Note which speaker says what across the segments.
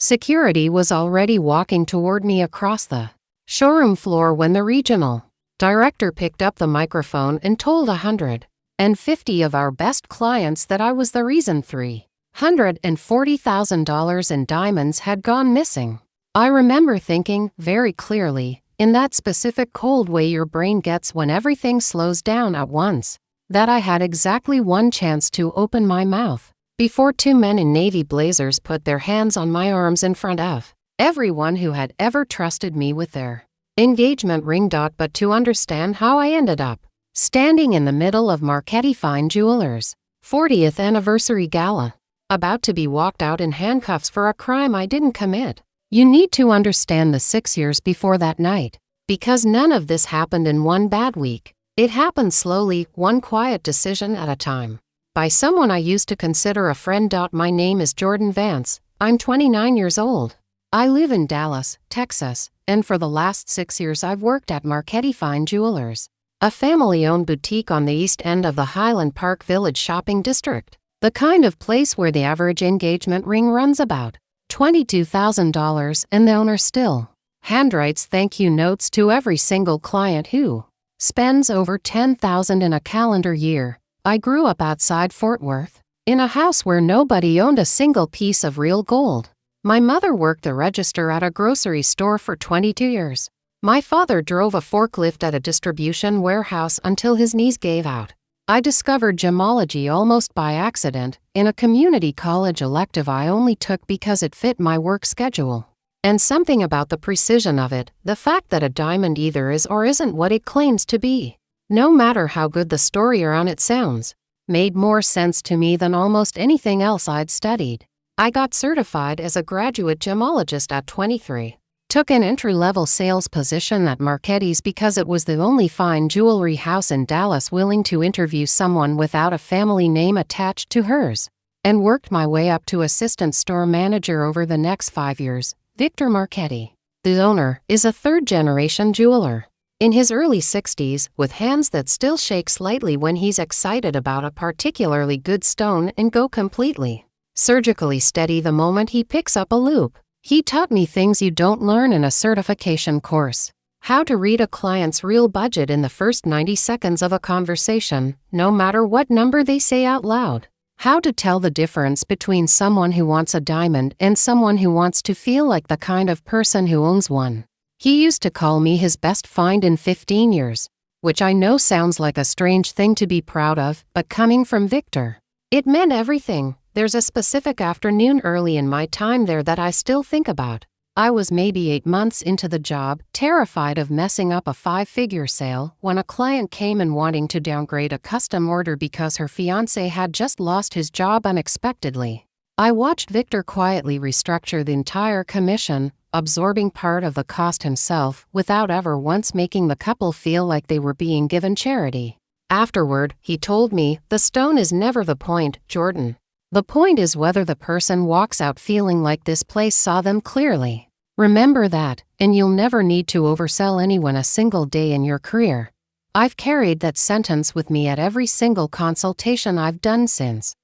Speaker 1: Security was already walking toward me across the showroom floor when the regional director picked up the microphone and told 150 of our best clients that I was the reason $340,000 in diamonds had gone missing. I remember thinking, very clearly, in that specific cold way your brain gets when everything slows down at once, that I had exactly one chance to open my mouth before two men in navy blazers put their hands on my arms in front of everyone who had ever trusted me with their engagement ring. But to understand how I ended up standing in the middle of Marchetti Fine Jewelers' 40th anniversary gala, about to be walked out in handcuffs for a crime I didn't commit, you need to understand the 6 years before that night. Because none of this happened in one bad week. It happened slowly, one quiet decision at a time, by someone I used to consider a friend. My name is Jordan Vance. I'm 29 years old. I live in Dallas, Texas, and for the last 6 years I've worked at Marchetti Fine Jewelers, a family-owned boutique on the east end of the Highland Park Village shopping district, the kind of place where the average engagement ring runs about $22,000 and the owner still handwrites thank you notes to every single client who spends over $10,000 in a calendar year. I grew up outside Fort Worth, in a house where nobody owned a single piece of real gold. My mother worked the register at a grocery store for 22 years. My father drove a forklift at a distribution warehouse until his knees gave out. I discovered gemology almost by accident, in a community college elective I only took because it fit my work schedule. And something about the precision of it, the fact that a diamond either is or isn't what it claims to be, no matter how good the story around it sounds, made more sense to me than almost anything else I'd studied. I got certified as a graduate gemologist at 23. Took an entry-level sales position at Marchetti's because it was the only fine jewelry house in Dallas willing to interview someone without a family name attached to hers, and worked my way up to assistant store manager over the next 5 years. Victor Marchetti, the owner, is a third-generation jeweler. In his early 60s, with hands that still shake slightly when he's excited about a particularly good stone and go completely surgically steady the moment he picks up a loop. He taught me things you don't learn in a certification course. How to read a client's real budget in the first 90 seconds of a conversation, no matter what number they say out loud. How to tell the difference between someone who wants a diamond and someone who wants to feel like the kind of person who owns one. He used to call me his best find in 15 years, which I know sounds like a strange thing to be proud of, but coming from Victor, it meant everything. There's a specific afternoon early in my time there that I still think about. I was maybe 8 months into the job, terrified of messing up a 5-figure sale, when a client came in wanting to downgrade a custom order because her fiancé had just lost his job unexpectedly. I watched Victor quietly restructure the entire commission, absorbing part of the cost himself, without ever once making the couple feel like they were being given charity. Afterward, he told me, "The stone is never the point, Jordan. The point is whether the person walks out feeling like this place saw them clearly. Remember that, and you'll never need to oversell anyone a single day in your career." I've carried that sentence with me at every single consultation I've done since.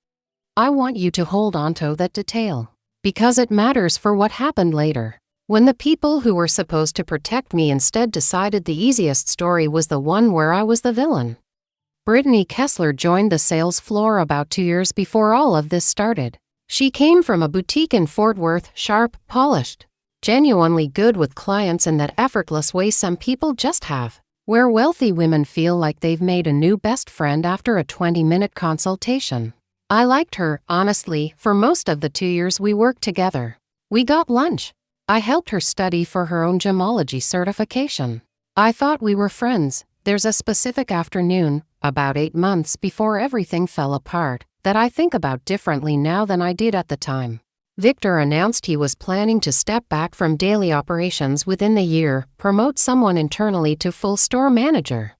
Speaker 1: I want you to hold onto that detail, because it matters for what happened later. When the people who were supposed to protect me instead decided the easiest story was the one where I was the villain. Brittany Kessler joined the sales floor about 2 years before all of this started. She came from a boutique in Fort Worth, sharp, polished, genuinely good with clients in that effortless way some people just have, where wealthy women feel like they've made a new best friend after a 20-minute consultation. I liked her, honestly, for most of the 2 years we worked together. We got lunch. I helped her study for her own gemology certification. I thought we were friends. There's a specific afternoon, about 8 months before everything fell apart, that I think about differently now than I did at the time. Victor announced he was planning to step back from daily operations within the year, promote someone internally to full store manager,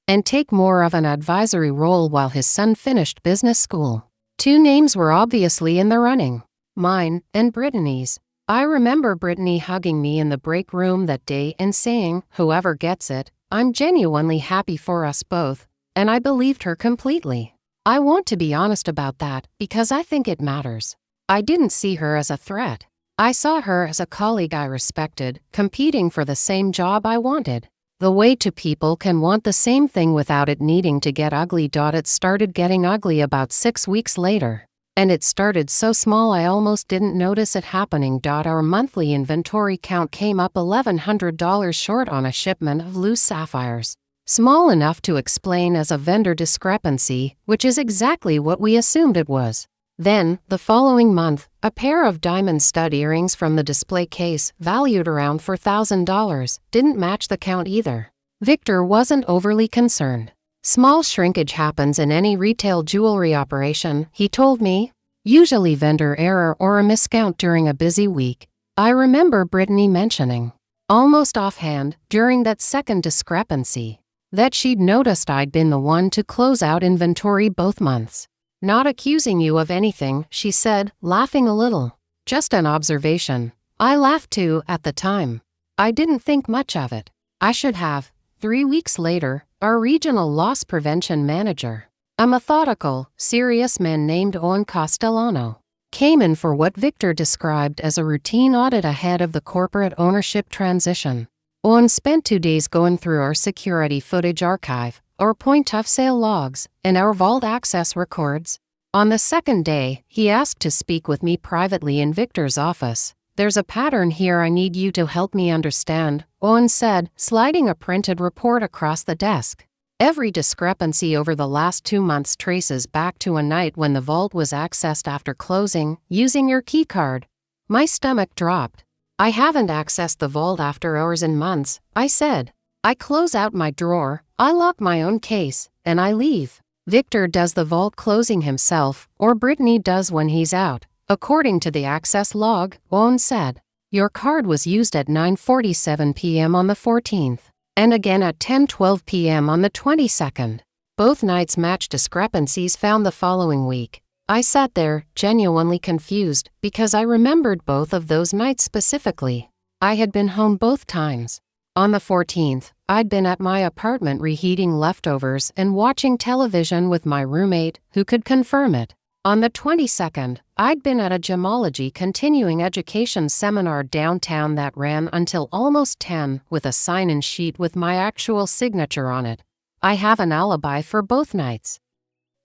Speaker 1: and take more of an advisory role while his son finished business school. 2 names were obviously in the running, mine and Brittany's. I remember Brittany hugging me in the break room that day and saying, "Whoever gets it, I'm genuinely happy for us both," and I believed her completely. I want to be honest about that, because I think it matters. I didn't see her as a threat. I saw her as a colleague I respected, competing for the same job I wanted. The way two people can want the same thing without it needing to get ugly. It started getting ugly about 6 weeks later. And it started so small I almost didn't notice it happening. Our monthly inventory count came up $1,100 short on a shipment of loose sapphires. Small enough to explain as a vendor discrepancy, which is exactly what we assumed it was. Then, the following month, a pair of diamond stud earrings from the display case, valued around $4,000, didn't match the count either. Victor wasn't overly concerned. Small shrinkage happens in any retail jewelry operation, he told me. Usually vendor error or a miscount during a busy week. I remember Brittany mentioning, almost offhand, during that second discrepancy, that she'd noticed I'd been the one to close out inventory both months. Not accusing you of anything, she said, laughing a little. Just an observation. I laughed too at the time. I didn't think much of it. I should have. 3 weeks later, our regional loss prevention manager, a methodical, serious man named Owen Castellano, came in for what Victor described as a routine audit ahead of the corporate ownership transition. Owen spent 2 days going through our security footage archive, our point-of-sale logs, and our vault access records. On the second day, he asked to speak with me privately in Victor's office. There's a pattern here I need you to help me understand, Owen said, sliding a printed report across the desk. Every discrepancy over the last 2 months traces back to a night when the vault was accessed after closing, using your keycard. My stomach dropped. I haven't accessed the vault after hours in months, I said. I close out my drawer, I lock my own case, and I leave. Victor does the vault closing himself, or Brittany does when he's out. According to the access log, Owen said, your card was used at 9:47 p.m. on the 14th, and again at 10:12 p.m. on the 22nd. Both nights match discrepancies found the following week. I sat there, genuinely confused, because I remembered both of those nights specifically. I had been home both times. On the 14th, I'd been at my apartment reheating leftovers and watching television with my roommate, who could confirm it. On the 22nd, I'd been at a gemology continuing education seminar downtown that ran until almost 10 with a sign-in sheet with my actual signature on it. I have an alibi for both nights,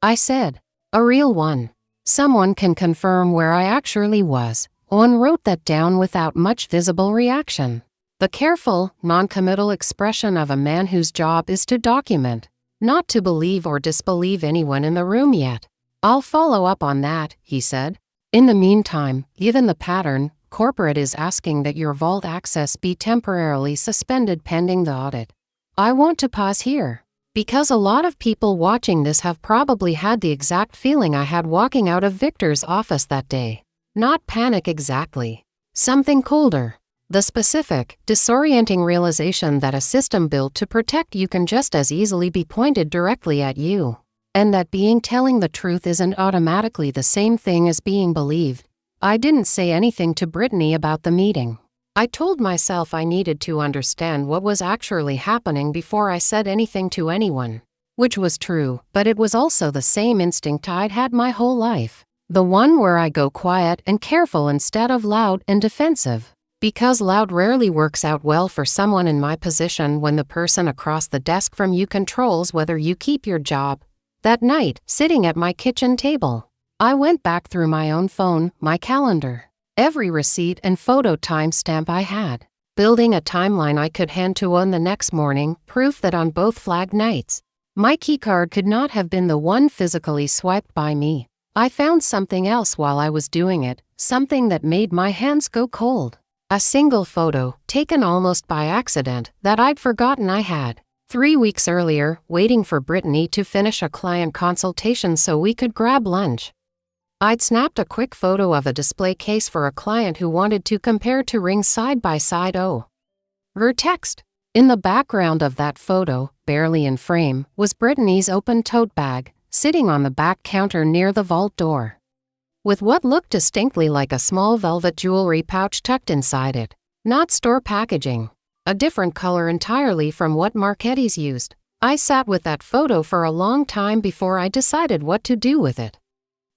Speaker 1: I said. A real one. Someone can confirm where I actually was. Owen wrote that down without much visible reaction. The careful, non-committal expression of a man whose job is to document, not to believe or disbelieve anyone in the room yet. I'll follow up on that, he said. In the meantime, given the pattern, corporate is asking that your vault access be temporarily suspended pending the audit. I want to pause here, because a lot of people watching this have probably had the exact feeling I had walking out of Victor's office that day. Not panic exactly. Something colder. The specific, disorienting realization that a system built to protect you can just as easily be pointed directly at you. And that telling the truth isn't automatically the same thing as being believed. I didn't say anything to Brittany about the meeting. I told myself I needed to understand what was actually happening before I said anything to anyone. Which was true, but it was also the same instinct I'd had my whole life. The one where I go quiet and careful instead of loud and defensive. Because loud rarely works out well for someone in my position when the person across the desk from you controls whether you keep your job. That night, sitting at my kitchen table, I went back through my own phone, my calendar, every receipt and photo timestamp I had, building a timeline I could hand to Owen the next morning, proof that on both flag nights, my keycard could not have been the one physically swiped by me. I found something else while I was doing it, something that made my hands go cold. A single photo, taken almost by accident, that I'd forgotten I had. 3 weeks earlier, waiting for Brittany to finish a client consultation so we could grab lunch. I'd snapped a quick photo of a display case for a client who wanted to compare two rings side by side. Her text. In the background of that photo, barely in frame, was Brittany's open tote bag, sitting on the back counter near the vault door, with what looked distinctly like a small velvet jewelry pouch tucked inside it. Not store packaging. A different color entirely from what Marchetti's used. I sat with that photo for a long time before I decided what to do with it.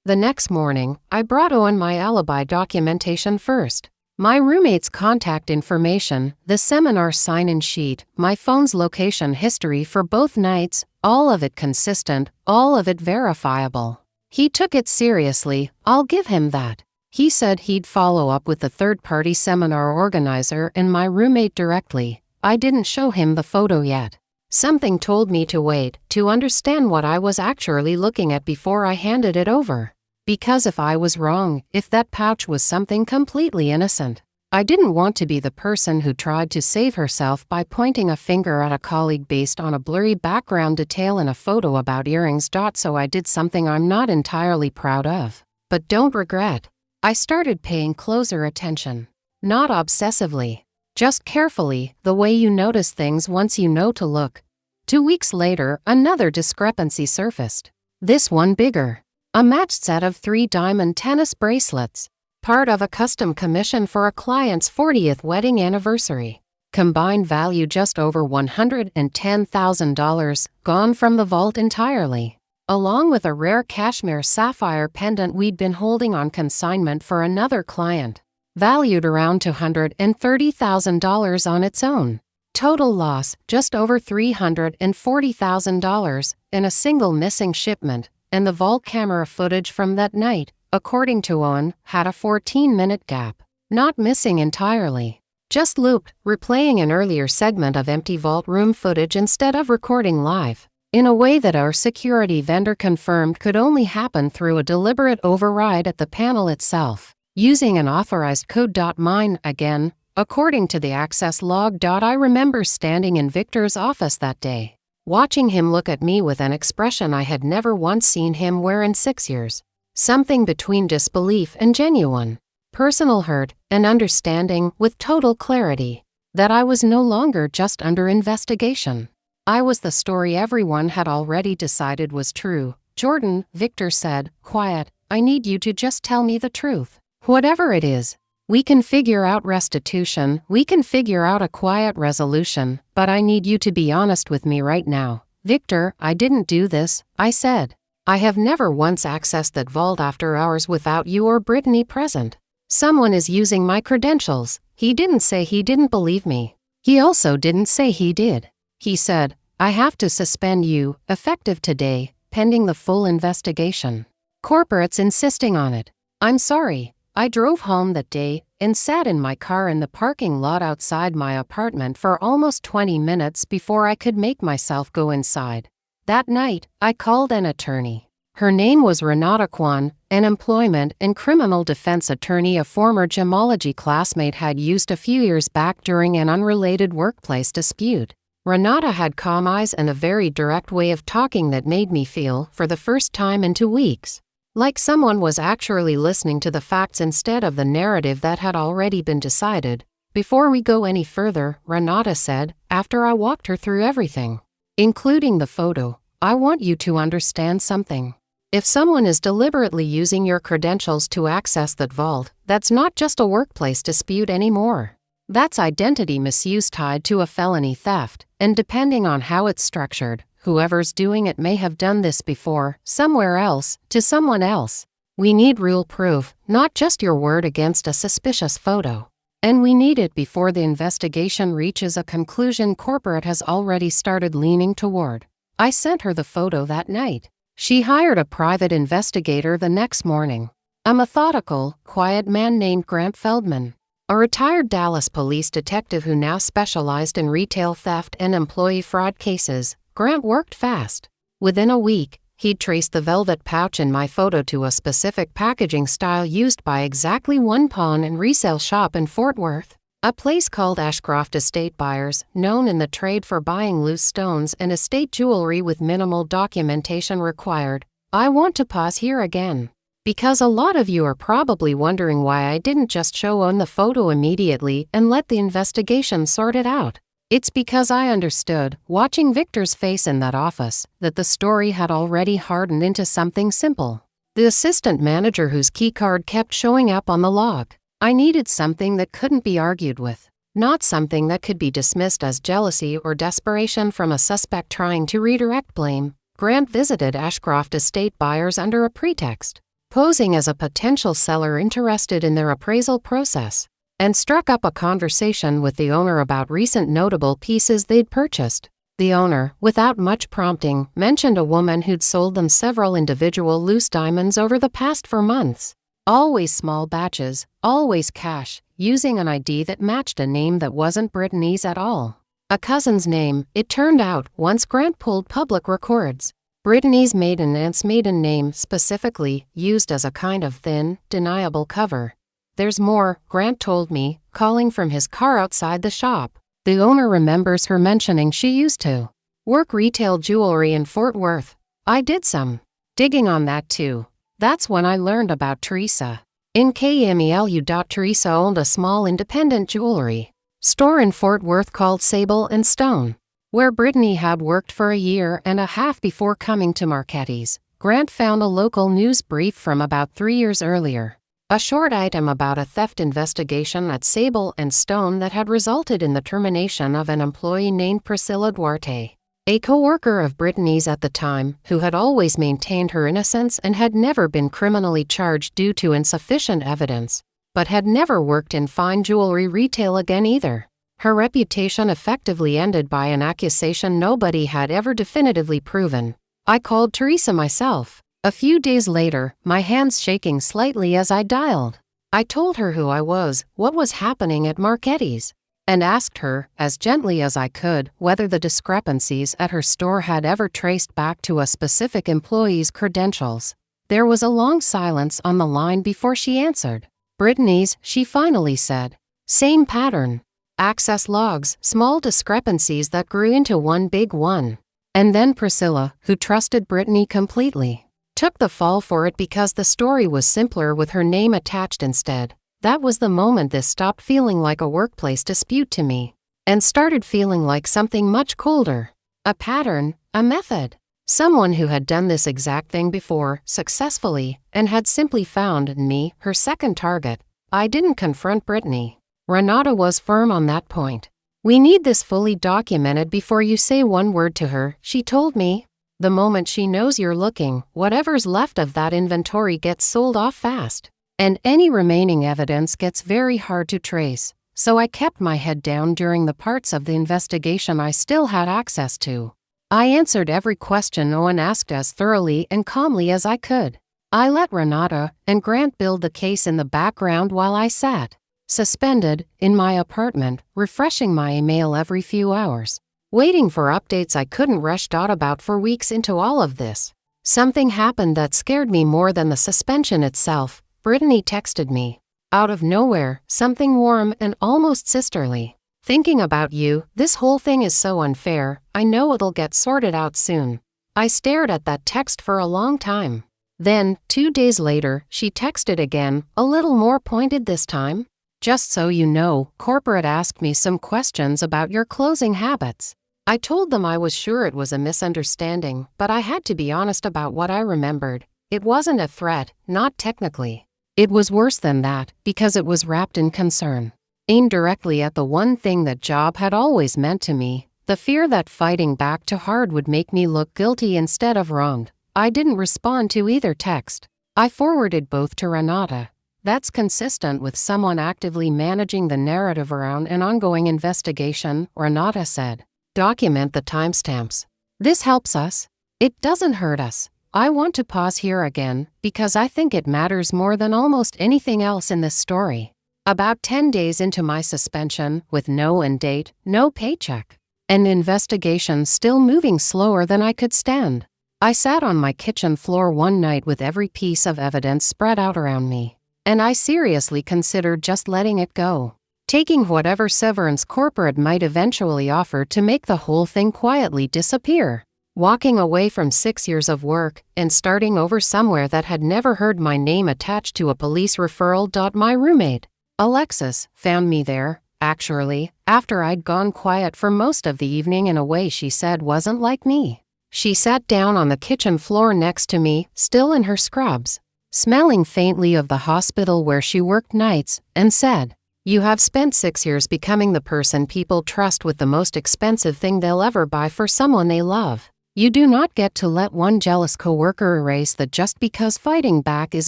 Speaker 1: The next morning, I brought Owen my alibi documentation first. My roommate's contact information, the seminar sign-in sheet, my phone's location history for both nights, all of it consistent, all of it verifiable. He took it seriously, I'll give him that. He said he'd follow up with the third-party seminar organizer and my roommate directly. I didn't show him the photo yet. Something told me to wait, to understand what I was actually looking at before I handed it over. Because if I was wrong, if that pouch was something completely innocent, I didn't want to be the person who tried to save herself by pointing a finger at a colleague based on a blurry background detail in a photo about earrings. So I did something I'm not entirely proud of, but don't regret. I started paying closer attention. Not obsessively, just carefully, the way you notice things once you know to look. 2 weeks later, another discrepancy surfaced. This one bigger. A matched set of 3 diamond tennis bracelets, part of a custom commission for a client's 40th wedding anniversary. Combined value just over $110,000, gone from the vault entirely. Along with a rare cashmere sapphire pendant we'd been holding on consignment for another client, valued around $230,000 on its own. Total loss, just over $340,000 in a single missing shipment. And the vault camera footage from that night, according to Owen, had a 14-minute gap. Not missing entirely. Just looped, replaying an earlier segment of empty vault room footage instead of recording live, in a way that our security vendor confirmed could only happen through a deliberate override at the panel itself, using an authorized code. Mine, again, according to the access log. I remember standing in Victor's office that day, watching him look at me with an expression I had never once seen him wear in 6 years. Something between disbelief and genuine, personal hurt and understanding with total clarity that I was no longer just under investigation. I was the story everyone had already decided was true. Jordan, Victor said, quiet, I need you to just tell me the truth. Whatever it is. We can figure out restitution, we can figure out a quiet resolution, but I need you to be honest with me right now. Victor, I didn't do this, I said. I have never once accessed that vault after hours without you or Brittany present. Someone is using my credentials. He didn't say he didn't believe me. He also didn't say he did. He said, I have to suspend you, effective today, pending the full investigation. Corporate's insisting on it. I'm sorry. I drove home that day and sat in my car in the parking lot outside my apartment for almost 20 minutes before I could make myself go inside. That night, I called an attorney. Her name was Renata Kwan, an employment and criminal defense attorney a former gemology classmate had used a few years back during an unrelated workplace dispute. Renata had calm eyes and a very direct way of talking that made me feel, for the first time in 2 weeks, like someone was actually listening to the facts instead of the narrative that had already been decided. Before we go any further, Renata said, after I walked her through everything, including the photo, I want you to understand something. If someone is deliberately using your credentials to access that vault, that's not just a workplace dispute anymore. That's identity misuse tied to a felony theft, and depending on how it's structured, whoever's doing it may have done this before, somewhere else, to someone else. We need real proof, not just your word against a suspicious photo. And we need it before the investigation reaches a conclusion corporate has already started leaning toward. I sent her the photo that night. She hired a private investigator the next morning. A methodical, quiet man named Grant Feldman. A retired Dallas police detective who now specialized in retail theft and employee fraud cases. Grant worked fast. Within a week, he'd traced the velvet pouch in my photo to a specific packaging style used by exactly one pawn and resale shop in Fort Worth, a place called Ashcroft Estate Buyers, known in the trade for buying loose stones and estate jewelry with minimal documentation required. I want to pause here again, because a lot of you are probably wondering why I didn't just show Owen the photo immediately and let the investigation sort it out. It's because I understood, watching Victor's face in that office, that the story had already hardened into something simple. The assistant manager whose keycard kept showing up on the log. I needed something that couldn't be argued with, not something that could be dismissed as jealousy or desperation from a suspect trying to redirect blame. Grant visited Ashcroft Estate Buyers under a pretext, posing as a potential seller interested in their appraisal process. and struck up a conversation with the owner about recent notable pieces they'd purchased. The owner, without much prompting, mentioned a woman who'd sold them several individual loose diamonds over the past 4 months. Always small batches, always cash, using an ID that matched a name that wasn't Brittany's at all. A cousin's name, it turned out, once Grant pulled public records. Brittany's maiden aunt's maiden name, specifically, used as a kind of thin, deniable cover. There's more, Grant told me, calling from his car outside the shop. The owner remembers her mentioning she used to work retail jewelry in Fort Worth. I did some digging on that too. That's when I learned about Teresa. In KMELU. Teresa owned a small independent jewelry store in Fort Worth called Sable and Stone, where Brittany had worked for a year and a half before coming to Marchetti's. Grant found a local news brief from about 3 years earlier. A short item about a theft investigation at Sable and Stone that had resulted in the termination of an employee named Priscilla Duarte, a coworker of Brittany's at the time, who had always maintained her innocence and had never been criminally charged due to insufficient evidence, but had never worked in fine jewelry retail again either. Her reputation effectively ended by an accusation nobody had ever definitively proven. I called Teresa myself. A few days later, my hands shaking slightly as I dialed. I told her who I was, what was happening at Marchetti's, and asked her, as gently as I could, whether the discrepancies at her store had ever traced back to a specific employee's credentials. There was a long silence on the line before she answered. Brittany's, she finally said. Same pattern. Access logs, small discrepancies that grew into one big one. And then Priscilla, who trusted Brittany completely, took the fall for it because the story was simpler with her name attached instead. That was the moment this stopped feeling like a workplace dispute to me, and started feeling like something much colder. A pattern, a method. Someone who had done this exact thing before, successfully, and had simply found in me her second target. I didn't confront Brittany. Renata was firm on that point. We need this fully documented before you say one word to her, she told me. The moment she knows you're looking, whatever's left of that inventory gets sold off fast, and any remaining evidence gets very hard to trace. So I kept my head down during the parts of the investigation I still had access to. I answered every question no one asked as thoroughly and calmly as I could. I let Renata and Grant build the case in the background while I sat, suspended, in my apartment, refreshing my email every few hours, waiting for updates I couldn't rush. About 4 weeks into all of this, something happened that scared me more than the suspension itself. Brittany texted me. Out of nowhere, something warm and almost sisterly. Thinking about you, this whole thing is so unfair, I know it'll get sorted out soon. I stared at that text for a long time. Then, 2 days later, she texted again, a little more pointed this time. Just so you know, corporate asked me some questions about your closing habits. I told them I was sure it was a misunderstanding, but I had to be honest about what I remembered. It wasn't a threat, not technically. It was worse than that, because it was wrapped in concern, aimed directly at the one thing that job had always meant to me, the fear that fighting back too hard would make me look guilty instead of wronged. I didn't respond to either text. I forwarded both to Renata. That's consistent with someone actively managing the narrative around an ongoing investigation, Renata said. Document the timestamps. This helps us. It doesn't hurt us. I want to pause here again, because I think it matters more than almost anything else in this story. About 10 days into my suspension, with no end date, no paycheck, and the investigation still moving slower than I could stand, I sat on my kitchen floor one night with every piece of evidence spread out around me, and I seriously considered just letting it go, taking whatever severance corporate might eventually offer to make the whole thing quietly disappear, walking away from 6 years of work and starting over somewhere that had never heard my name attached to a police referral. My roommate, Alexis, found me there, actually, after I'd gone quiet for most of the evening in a way she said wasn't like me. She sat down on the kitchen floor next to me, still in her scrubs, smelling faintly of the hospital where she worked nights, and said, "You have spent 6 years becoming the person people trust with the most expensive thing they'll ever buy for someone they love. You do not get to let one jealous coworker erase that just because fighting back is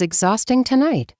Speaker 1: exhausting tonight."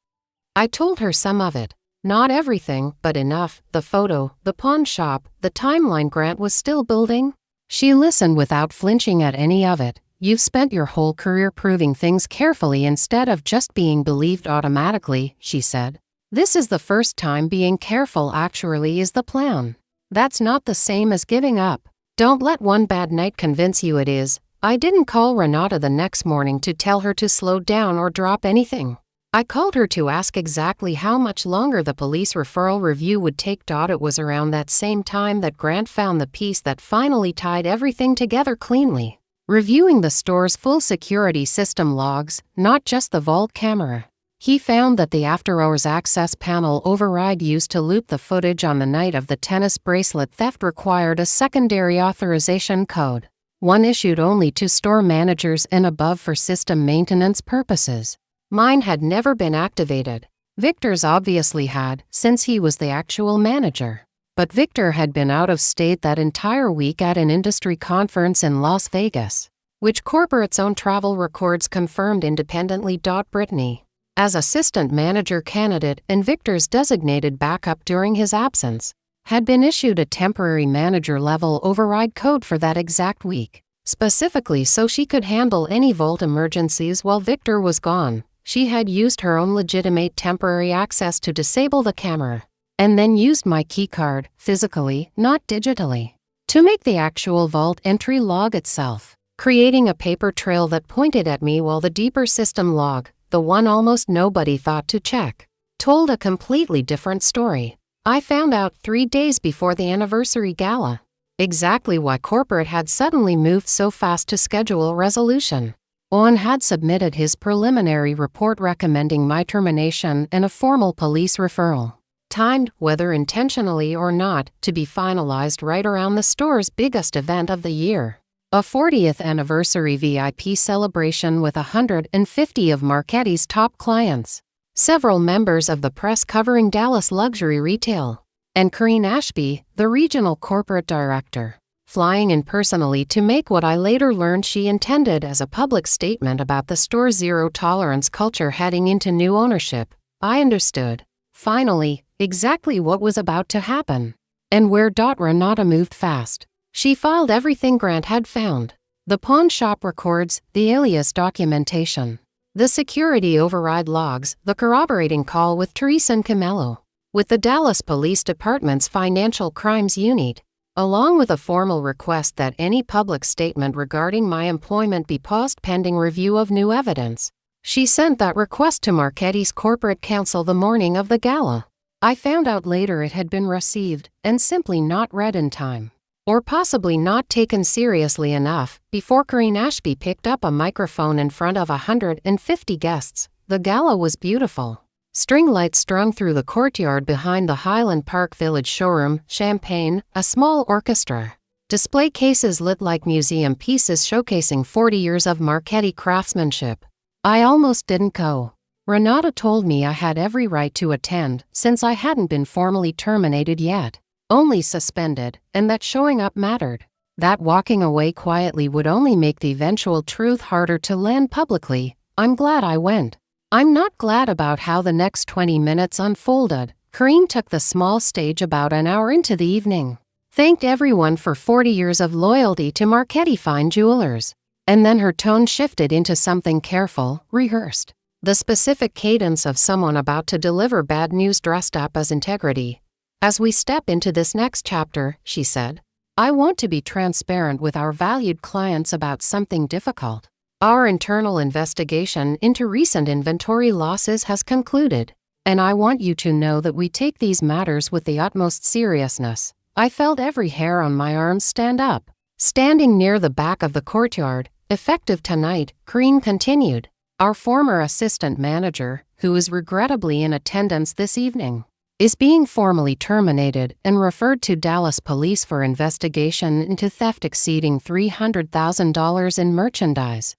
Speaker 1: I told her some of it. Not everything, but enough. The photo, the pawn shop, the timeline Grant was still building. She listened without flinching at any of it. You've spent your whole career proving things carefully instead of just being believed automatically, she said. This is the first time being careful actually is the plan. That's not the same as giving up. Don't let one bad night convince you it is. I didn't call Renata the next morning to tell her to slow down or drop anything. I called her to ask exactly how much longer the police referral review would take. It was around that same time that Grant found the piece that finally tied everything together cleanly. Reviewing the store's full security system logs, not just the vault camera. He found that the after-hours access panel override used to loop the footage on the night of the tennis bracelet theft required a secondary authorization code, one issued only to store managers and above for system maintenance purposes. Mine had never been activated. Victor's obviously had, since he was the actual manager. But Victor had been out of state that entire week at an industry conference in Las Vegas, which corporate's own travel records confirmed independently. Brittany, as assistant manager candidate and Victor's designated backup during his absence, had been issued a temporary manager-level override code for that exact week, specifically so she could handle any vault emergencies while Victor was gone. She had used her own legitimate temporary access to disable the camera, and then used my keycard, physically, not digitally, to make the actual vault entry log itself, creating a paper trail that pointed at me while the deeper system log, the one almost nobody thought to check, told a completely different story. I found out 3 days before the anniversary gala exactly why corporate had suddenly moved so fast to schedule resolution. Owen had submitted his preliminary report recommending my termination and a formal police referral, timed, whether intentionally or not, to be finalized right around the store's biggest event of the year, a 40th anniversary VIP celebration with 150 of Marchetti's top clients, several members of the press covering Dallas luxury retail, and Corinne Ashby, the regional corporate director, flying in personally to make what I later learned she intended as a public statement about the store's zero-tolerance culture heading into new ownership. I understood, finally, exactly what was about to happen, and where. Renata moved fast. She filed everything Grant had found. The pawn shop records, the alias documentation, the security override logs, the corroborating call with Teresa and Camelo, with the Dallas Police Department's Financial Crimes Unit, along with a formal request that any public statement regarding my employment be paused pending review of new evidence. She sent that request to Marchetti's corporate counsel the morning of the gala. I found out later it had been received and simply not read in time, or possibly not taken seriously enough. Before Corinne Ashby picked up a microphone in front of 150 guests, the gala was beautiful. String lights strung through the courtyard behind the Highland Park Village showroom, champagne, a small orchestra. Display cases lit like museum pieces showcasing 40 years of Marchetti craftsmanship. I almost didn't go. Renata told me I had every right to attend since I hadn't been formally terminated yet, only suspended, and that showing up mattered. That walking away quietly would only make the eventual truth harder to land publicly. I'm glad I went. I'm not glad about how the next 20 minutes unfolded. Corinne took the small stage about an hour into the evening, thanked everyone for 40 years of loyalty to Marchetti Fine Jewelers, and then her tone shifted into something careful, rehearsed, the specific cadence of someone about to deliver bad news dressed up as integrity. As we step into this next chapter, she said, I want to be transparent with our valued clients about something difficult. Our internal investigation into recent inventory losses has concluded, and I want you to know that we take these matters with the utmost seriousness. I felt every hair on my arm stand up. Standing near the back of the courtyard, effective tonight, Corinne continued. Our former assistant manager, who is regrettably in attendance this evening, is being formally terminated and referred to Dallas Police for investigation into theft exceeding $300,000 in merchandise.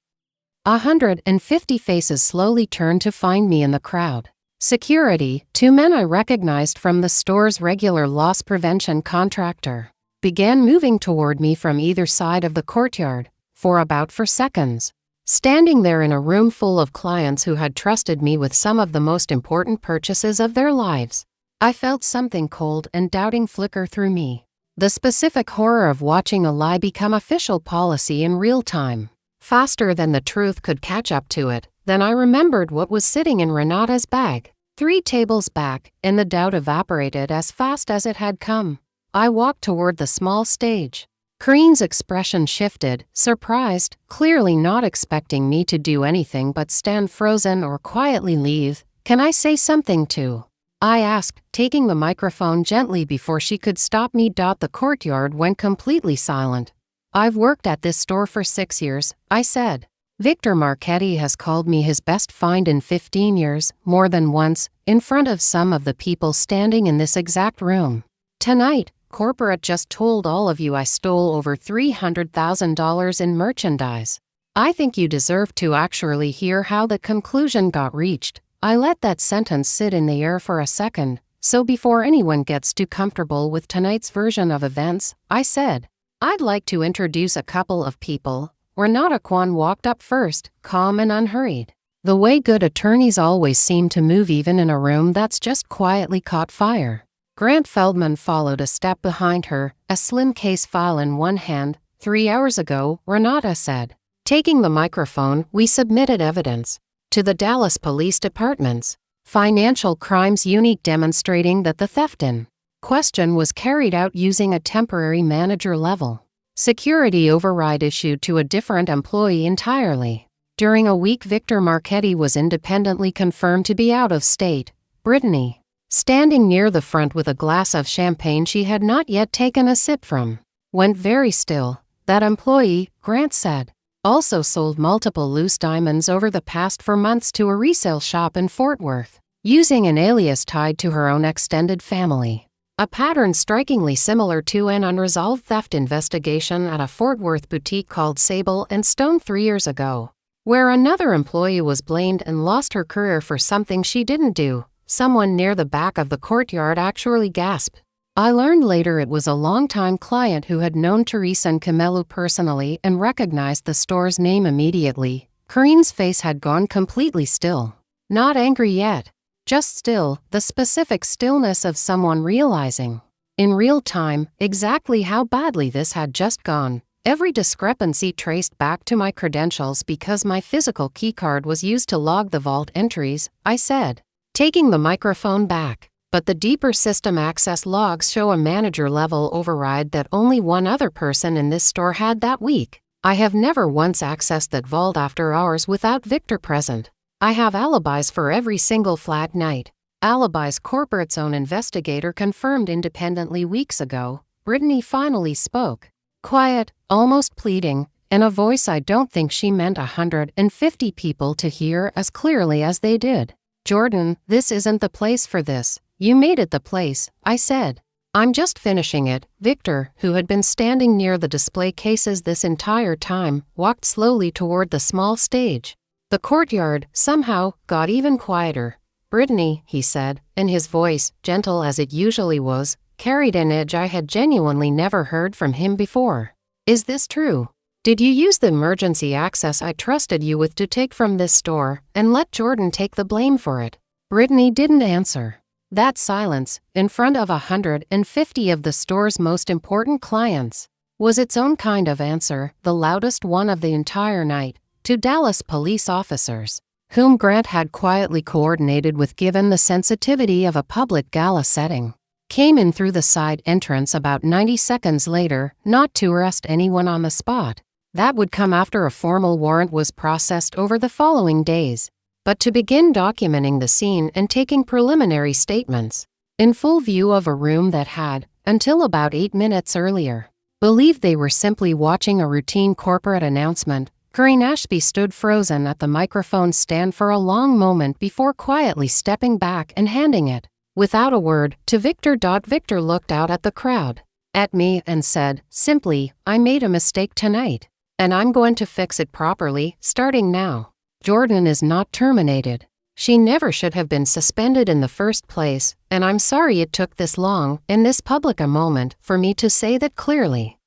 Speaker 1: 150 faces slowly turned to find me in the crowd. Security, 2 men I recognized from the store's regular loss prevention contractor, began moving toward me from either side of the courtyard, for seconds. Standing there in a room full of clients who had trusted me with some of the most important purchases of their lives, I felt something cold and doubting flicker through me. The specific horror of watching a lie become official policy in real time. Faster than the truth could catch up to it, then I remembered what was sitting in Renata's bag. 3 tables back, and the doubt evaporated as fast as it had come. I walked toward the small stage. Kareen's expression shifted, surprised, clearly not expecting me to do anything but stand frozen or quietly leave. "Can I say something too?" I asked, taking the microphone gently before she could stop me. The courtyard went completely silent. "I've worked at this store for 6 years," I said. "Victor Marchetti has called me his best find in 15 years, more than once, in front of some of the people standing in this exact room. Tonight, corporate just told all of you I stole over $300,000 in merchandise. I think you deserve to actually hear how the conclusion got reached." I let that sentence sit in the air for a second, so before anyone gets too comfortable with tonight's version of events, I said, "I'd like to introduce a couple of people." Renata Kwan walked up first, calm and unhurried. The way good attorneys always seem to move even in a room that's just quietly caught fire. Grant Feldman followed a step behind her, a slim case file in one hand. 3 hours ago, Renata said. Taking the microphone, we submitted evidence to the Dallas Police Department's Financial Crimes Unit demonstrating that the theft in question was carried out using a temporary manager-level security override issued to a different employee entirely. During a week, Victor Marchetti was independently confirmed to be out of state. Brittany, standing near the front with a glass of champagne she had not yet taken a sip from, went very still. That employee, Grant said, also sold multiple loose diamonds over the past 4 months to a resale shop in Fort Worth, using an alias tied to her own extended family. A pattern strikingly similar to an unresolved theft investigation at a Fort Worth boutique called Sable and Stone 3 years ago, where another employee was blamed and lost her career for something she didn't do. Someone near the back of the courtyard actually gasped. I learned later it was a longtime client who had known Teresa and Camelu personally and recognized the store's name immediately. Kareen's face had gone completely still. Not angry yet. Just still, the specific stillness of someone realizing, in real time, exactly how badly this had just gone. Every discrepancy traced back to my credentials because my physical keycard was used to log the vault entries, I said, taking the microphone back. But the deeper system access logs show a manager-level override that only one other person in this store had that week. I have never once accessed that vault after hours without Victor present. I have alibis for every single flat night. Alibis corporate's own investigator confirmed independently weeks ago. Brittany finally spoke. Quiet, almost pleading, in a voice I don't think she meant 150 people to hear as clearly as they did. "Jordan, this isn't the place for this. You made it the place," I said. "I'm just finishing it." Victor, who had been standing near the display cases this entire time, walked slowly toward the small stage. The courtyard, somehow, got even quieter. "Brittany," he said, and his voice, gentle as it usually was, carried an edge I had genuinely never heard from him before. "Is this true? Did you use the emergency access I trusted you with to take from this store, and let Jordan take the blame for it?" Brittany didn't answer. That silence, in front of 150 of the store's most important clients, was its own kind of answer, the loudest one of the entire night, to Dallas police officers, whom Grant had quietly coordinated with given the sensitivity of a public gala setting. Came in through the side entrance about 90 seconds later, not to arrest anyone on the spot. That would come after a formal warrant was processed over the following days. But to begin documenting the scene and taking preliminary statements, in full view of a room that had, until about 8 minutes earlier, believed they were simply watching a routine corporate announcement. Kareen Ashby stood frozen at the microphone stand for a long moment before quietly stepping back and handing it, without a word, to Victor. Victor looked out at the crowd, at me, and said, simply, "I made a mistake tonight, and I'm going to fix it properly, starting now. Jordan is not terminated. She never should have been suspended in the first place, and I'm sorry it took this long, in this public a moment, for me to say that clearly."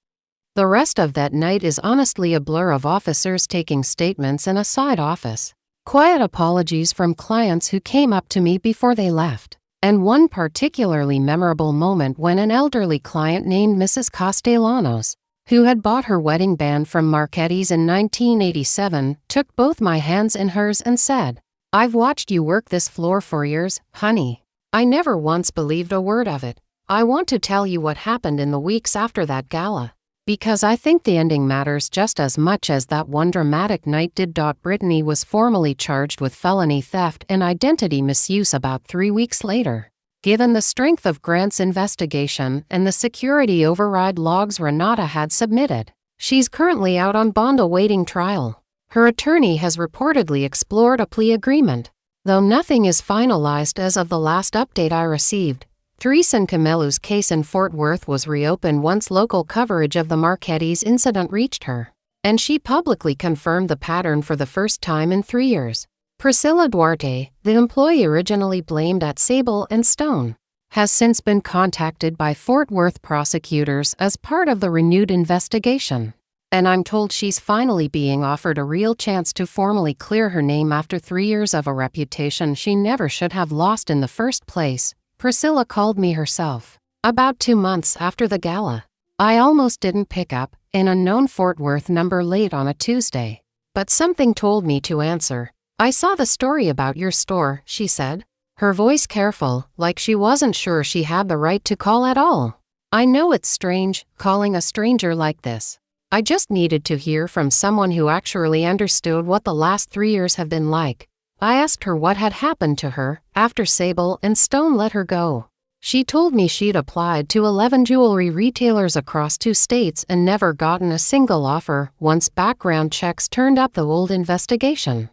Speaker 1: The rest of that night is honestly a blur of officers taking statements in a side office. Quiet apologies from clients who came up to me before they left. And one particularly memorable moment when an elderly client named Mrs. Castellanos, who had bought her wedding band from Marchetti's in 1987, took both my hands in hers and said, "I've watched you work this floor for years, honey. I never once believed a word of it. I want to tell you what happened in the weeks after that gala, because I think the ending matters just as much as that one dramatic night did." Brittany was formally charged with felony theft and identity misuse about 3 weeks later. Given the strength of Grant's investigation and the security override logs Renata had submitted, she's currently out on bond awaiting trial. Her attorney has reportedly explored a plea agreement, though nothing is finalized as of the last update I received. Teresa Camelu's case in Fort Worth was reopened once local coverage of the Marchetti's incident reached her, and she publicly confirmed the pattern for the first time in 3 years. Priscilla Duarte, the employee originally blamed at Sable and Stone, has since been contacted by Fort Worth prosecutors as part of the renewed investigation. And I'm told she's finally being offered a real chance to formally clear her name after 3 years of a reputation she never should have lost in the first place. Priscilla called me herself about 2 months after the gala. I almost didn't pick up an unknown Fort Worth number late on a Tuesday, but something told me to answer. "I saw the story about your store," she said, her voice careful, like she wasn't sure she had the right to call at all. "I know it's strange, calling a stranger like this. I just needed to hear from someone who actually understood what the last 3 years have been like." I asked her what had happened to her after Sable and Stone let her go. She told me she'd applied to 11 jewelry retailers across 2 states and never gotten a single offer once background checks turned up the old investigation.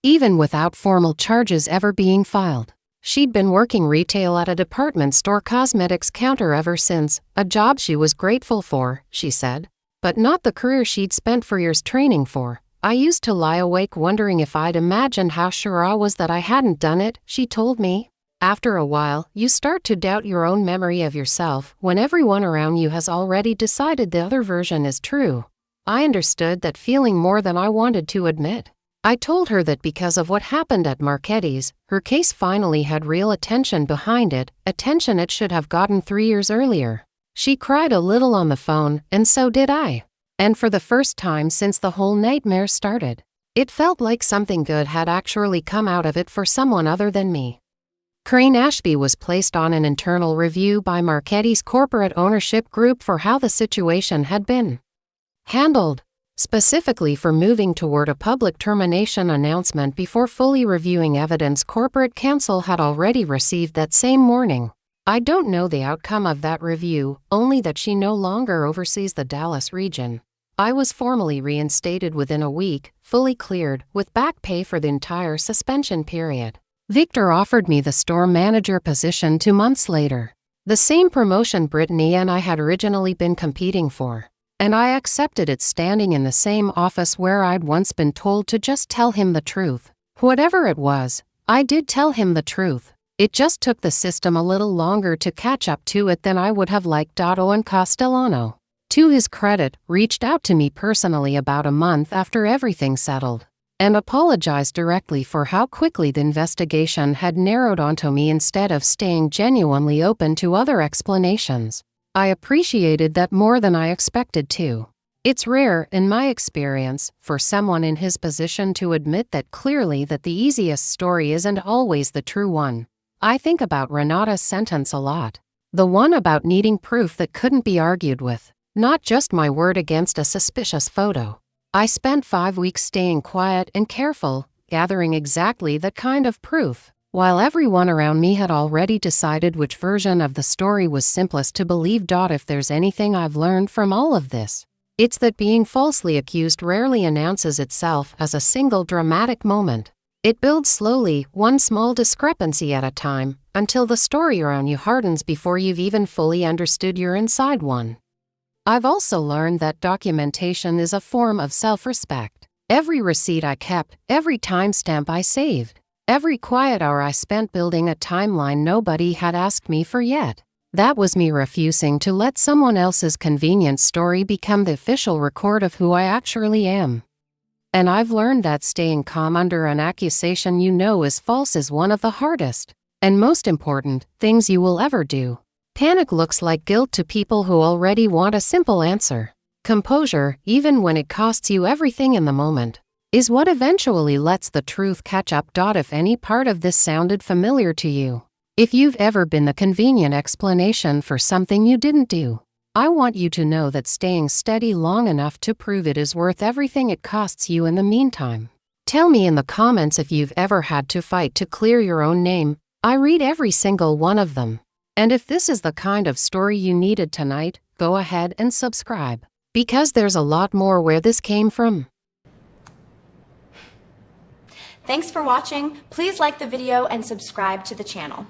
Speaker 1: Even without formal charges ever being filed, she'd been working retail at a department store cosmetics counter ever since, a job she was grateful for, she said, but not the career she'd spent 4 years training for. "I used to lie awake wondering if I'd imagined how sure I was that I hadn't done it," she told me. "After a while, you start to doubt your own memory of yourself when everyone around you has already decided the other version is true." I understood that feeling more than I wanted to admit. I told her that because of what happened at Marchetti's, her case finally had real attention behind it, attention it should have gotten 3 years earlier. She cried a little on the phone, and so did I. And for the first time since the whole nightmare started, it felt like something good had actually come out of it for someone other than me. Crane Ashby was placed on an internal review by Marchetti's corporate ownership group for how the situation had been handled, specifically for moving toward a public termination announcement before fully reviewing evidence corporate counsel had already received that same morning. I don't know the outcome of that review, only that she no longer oversees the Dallas region. I was formally reinstated within a week, fully cleared, with back pay for the entire suspension period. Victor offered me the store manager position 2 months later, the same promotion Brittany and I had originally been competing for, and I accepted it standing in the same office where I'd once been told to just tell him the truth. Whatever it was, I did tell him the truth. It just took the system a little longer to catch up to it than I would have liked. Owen Castellano, to his credit, reached out to me personally about a month after everything settled, and apologized directly for how quickly the investigation had narrowed onto me instead of staying genuinely open to other explanations. I appreciated that more than I expected to. It's rare, in my experience, for someone in his position to admit that clearly that the easiest story isn't always the true one. I think about Renata's sentence a lot. The one about needing proof that couldn't be argued with, not just my word against a suspicious photo. I spent 5 weeks staying quiet and careful, gathering exactly that kind of proof, while everyone around me had already decided which version of the story was simplest to believe. If there's anything I've learned from all of this, it's that being falsely accused rarely announces itself as a single dramatic moment. It builds slowly, one small discrepancy at a time, until the story around you hardens before you've even fully understood you're inside one. I've also learned that documentation is a form of self-respect. Every receipt I kept, every timestamp I saved, every quiet hour I spent building a timeline nobody had asked me for yet. That was me refusing to let someone else's convenient story become the official record of who I actually am. And I've learned that staying calm under an accusation you know is false is one of the hardest and most important, things you will ever do. Panic looks like guilt to people who already want a simple answer. Composure, even when it costs you everything in the moment, is what eventually lets the truth catch up. If any part of this sounded familiar to you, if you've ever been the convenient explanation for something you didn't do, I want you to know that staying steady long enough to prove it is worth everything it costs you in the meantime. Tell me in the comments if you've ever had to fight to clear your own name. I read every single one of them. And if this is the kind of story you needed tonight, go ahead and subscribe, because there's a lot more where this came from.
Speaker 2: Thanks for watching. Please like the video and subscribe to the channel.